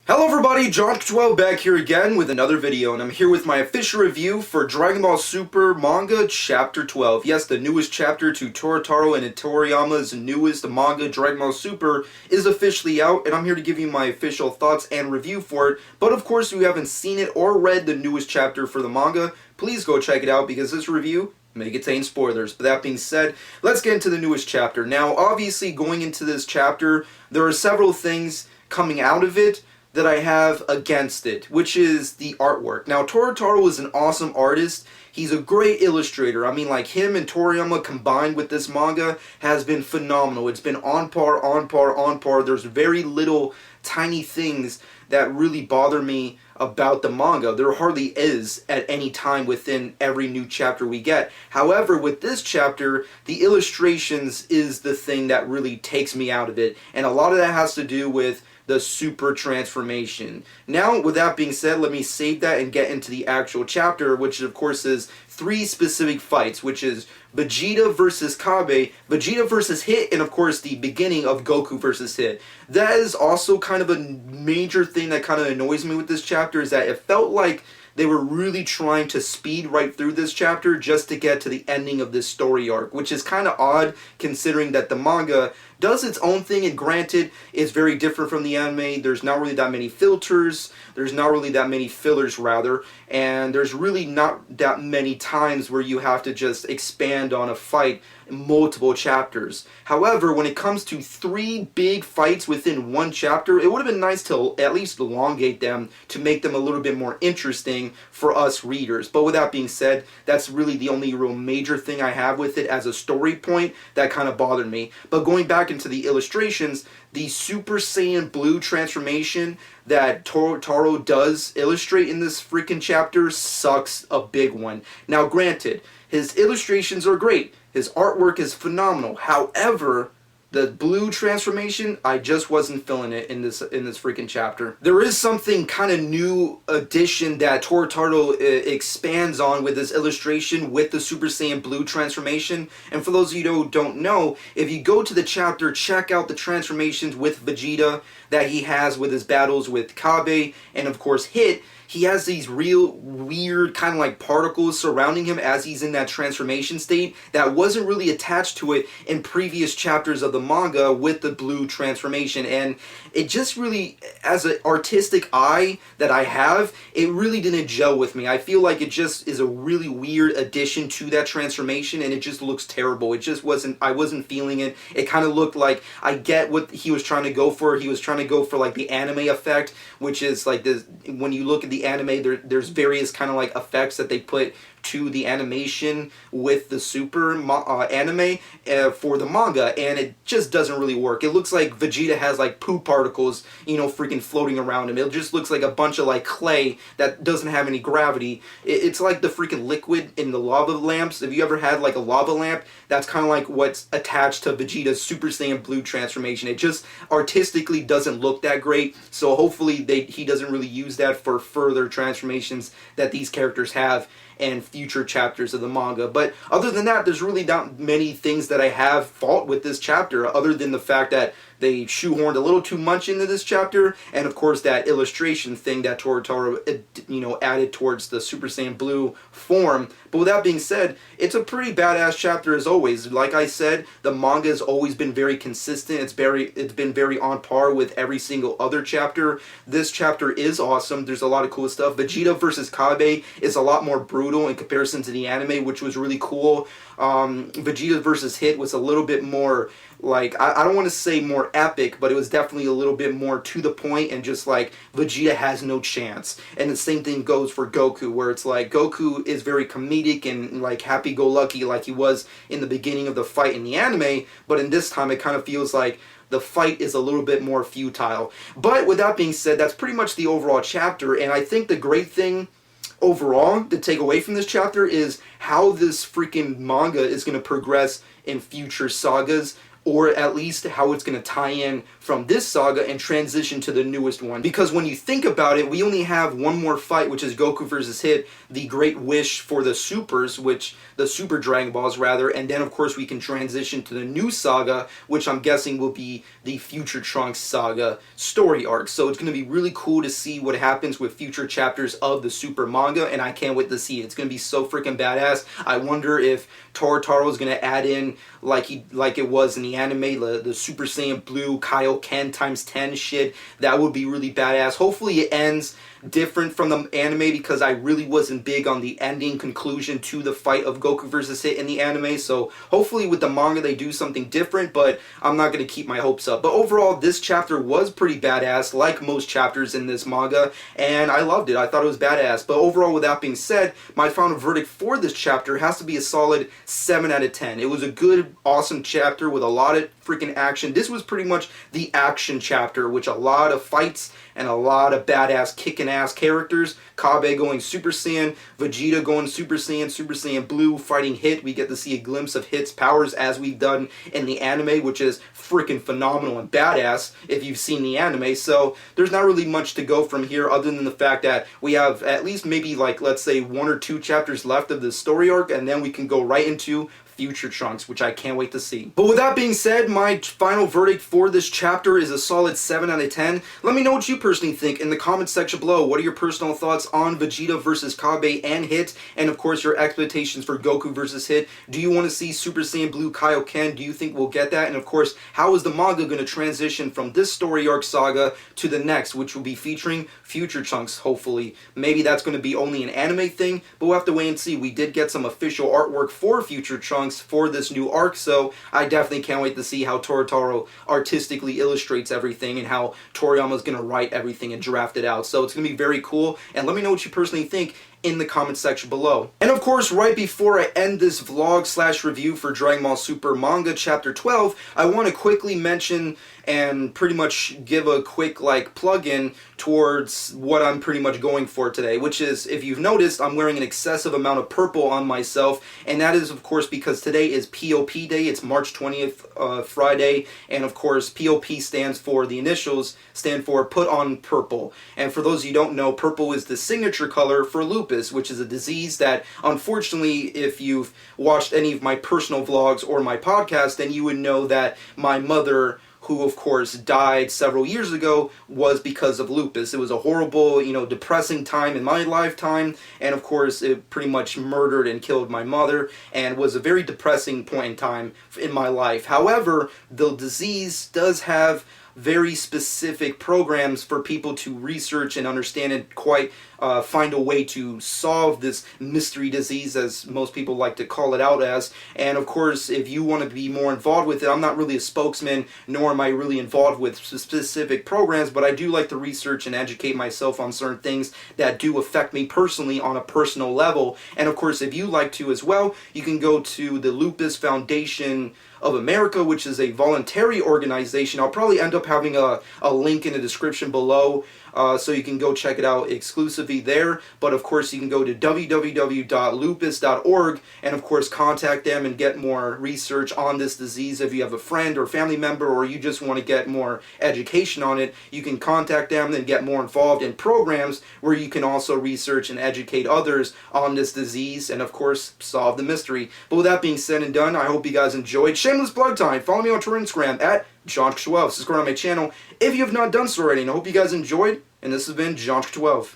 Hello everybody, John12 back here again with another video, and I'm here with my official review for Dragon Ball Super Manga Chapter 12. Yes, the newest chapter to Toyotarō and Toriyama's newest manga, Dragon Ball Super, is officially out, and I'm here to give you my official thoughts and review for it. But of course, if you haven't seen it or read the newest chapter for the manga, please go check it out because this review may contain spoilers. But that being said, let's get into the newest chapter. Now, obviously, going into this chapter, there are several things coming out of it that I have against it, which is the artwork. Now, Toyotarō is an awesome artist. He's a great illustrator. I mean, like, him and Toriyama combined with this manga has been phenomenal. It's been on par, on par, on par. There's very little tiny things that really bother me about the manga. There hardly is at any time within every new chapter we get. However, with this chapter, the illustrations is the thing that really takes me out of it. And a lot of that has to do with the super transformation. Now, with that being said, let me save that and get into the actual chapter, which of course is three specific fights, which is Vegeta versus Kabe, Vegeta versus Hit, and of course the beginning of Goku versus Hit. That is also kind of a major thing that kind of annoys me with this chapter, is that it felt like they were really trying to speed right through this chapter just to get to the ending of this story arc, which is kind of odd considering that the manga does its own thing, and granted, it's very different from the anime. There's not really that many filters, there's not really that many fillers rather, and there's really not that many times where you have to just expand on a fight in multiple chapters. However, when it comes to three big fights within one chapter, it would have been nice to at least elongate them to make them a little bit more interesting for us readers. But with that being said, that's really the only real major thing I have with it as a story point that kind of bothered me. But going back into the illustrations, the Super Saiyan Blue transformation that Toyotarō does illustrate in this freaking chapter sucks a big one. Now granted, his illustrations are great, his artwork is phenomenal. However, the blue transformation, I just wasn't feeling it in this freaking chapter. There is something kind of new addition that Toyotarō expands on with this illustration with the Super Saiyan Blue transformation. And for those of you who don't know, if you go to the chapter, check out the transformations with Vegeta that he has with his battles with Kabe and of course Hit. He has these real weird kind of like particles surrounding him as he's in that transformation state that wasn't really attached to it in previous chapters of the manga with the blue transformation. And it just really, as an artistic eye that I have, it really didn't gel with me. I feel like it just is a really weird addition to that transformation, and it just looks terrible. It just wasn't, I wasn't feeling it. It kind of looked like, I get what he was trying to go for. He was trying to go for like the anime effect, which is like this, when you look at the anime, there's various kind of like effects that they put to the animation with the super anime for the manga, and it just doesn't really work. It looks like Vegeta has like poop particles, you know, freaking floating around him. It just looks like a bunch of like clay that doesn't have any gravity. It's like the freaking liquid in the lava lamps. If you ever had like a lava lamp, that's kind of like what's attached to Vegeta's Super Saiyan Blue transformation. It just artistically doesn't look that great, so hopefully he doesn't really use that for further transformations that these characters have and future chapters of the manga. But other than that, there's really not many things that I have fault with this chapter, other than the fact that they shoehorned a little too much into this chapter, and of course that illustration thing that Toyotarō, you know, added towards the Super Saiyan Blue form. But with that being said, it's a pretty badass chapter as always. Like I said, the manga has always been very consistent. It's been very on par with every single other chapter. This chapter is awesome. There's a lot of cool stuff. Vegeta versus Kabe is a lot more brutal in comparison to the anime, which was really cool. Vegeta versus Hit was a little bit more, like, I don't want to say more epic, but it was definitely a little bit more to the point, and just like Vegeta has no chance. And the same thing goes for Goku, where it's like Goku is very comedic and like happy-go-lucky like he was in the beginning of the fight in the anime, but in this time it kind of feels like the fight is a little bit more futile. But with that being said, that's pretty much the overall chapter, and I think the great thing overall to take away from this chapter is how this freaking manga is going to progress in future sagas or at least how it's going to tie in from this saga and transition to the newest one. Because when you think about it, we only have one more fight, which is Goku versus Hit, the Great Wish for the Supers, which the Super Dragon Balls rather, and then of course we can transition to the new saga, which I'm guessing will be the Future Trunks saga story arc. So it's going to be really cool to see what happens with future chapters of the Super manga, and I can't wait to see it. It's going to be so freaking badass. I wonder if Toyotarō is going to add in, like it was in the anime, the Super Saiyan Blue Kaioken times 10 shit. That would be really badass. Hopefully it ends different from the anime, because I really wasn't big on the ending conclusion to the fight of Goku versus Hit in the anime. So hopefully with the manga they do something different, but I'm not going to keep my hopes up. But overall, this chapter was pretty badass, like most chapters in this manga, and I loved it. I thought it was badass. But overall, with that being said, my final verdict for this chapter has to be a solid 7 out of 10. It was a good, awesome chapter with a lot of freaking action. This was pretty much the action chapter, which a lot of fights and a lot of badass kicking ass characters. Kabe going Super Saiyan, Vegeta going Super Saiyan Blue fighting Hit. We get to see a glimpse of Hit's powers as we've done in the anime, which is freaking phenomenal and badass if you've seen the anime. So there's not really much to go from here other than the fact that we have at least maybe, like, let's say 1 or 2 chapters left of the story arc, and then we can go right into Future Trunks, which I can't wait to see. But with that being said, my final verdict for this chapter is a solid 7 out of 10. Let me know what you personally think in the comments section below. What are your personal thoughts on Vegeta versus Kabe and Hit? And of course, your expectations for Goku versus Hit. Do you want to see Super Saiyan Blue Kaioken? Do you think we'll get that? And of course, how is the manga going to transition from this story arc saga to the next, which will be featuring Future Trunks, hopefully. Maybe that's going to be only an anime thing, but we'll have to wait and see. We did get some official artwork for Future Trunks for this new arc, so I definitely can't wait to see how Toyotarō artistically illustrates everything and how Toriyama is going to write everything and draft it out. So it's going to be very cool, and let me know what you personally think in the comment section below. And of course, right before I end this vlog slash review for Dragon Ball Super Manga Chapter 12, I want to quickly mention and pretty much give a quick plug-in towards what I'm pretty much going for today, which is, if you've noticed, I'm wearing an excessive amount of purple on myself, and that is of course because today is POP Day. It's March 20th, Friday, and of course POP stands for, the initials stand for Put on Purple. And for those of you who don't know, purple is the signature color for lupus, which is a disease that, unfortunately, if you've watched any of my personal vlogs or my podcast, then you would know that my mother, who of course died several years ago, was because of lupus. It was a horrible, depressing time in my lifetime, and of course it pretty much murdered and killed my mother, and was a very depressing point in time in my life. However, the disease does have very specific programs for people to research and understand and find a way to solve this mystery disease, as most people like to call it out as. And of course, if you want to be more involved with it, I'm not really a spokesman, nor am I really involved with specific programs, but I do like to research and educate myself on certain things that do affect me personally on a personal level. And of course, if you like to as well, you can go to the Lupus Foundation of America, which is a voluntary organization. I'll probably end up having a link in the description below, so you can go check it out exclusively there. But of course, you can go to www.lupus.org and of course contact them and get more research on this disease. If you have a friend or family member, or you just want to get more education on it, you can contact them and get more involved in programs where you can also research and educate others on this disease and of course solve the mystery. But with that being said and done, I hope you guys enjoyed. Shameless plug time. Follow me on Twitter and Instagram at JohnK12. Subscribe to my channel if you have not done so already, and I hope you guys enjoyed. And this has been JohnK12.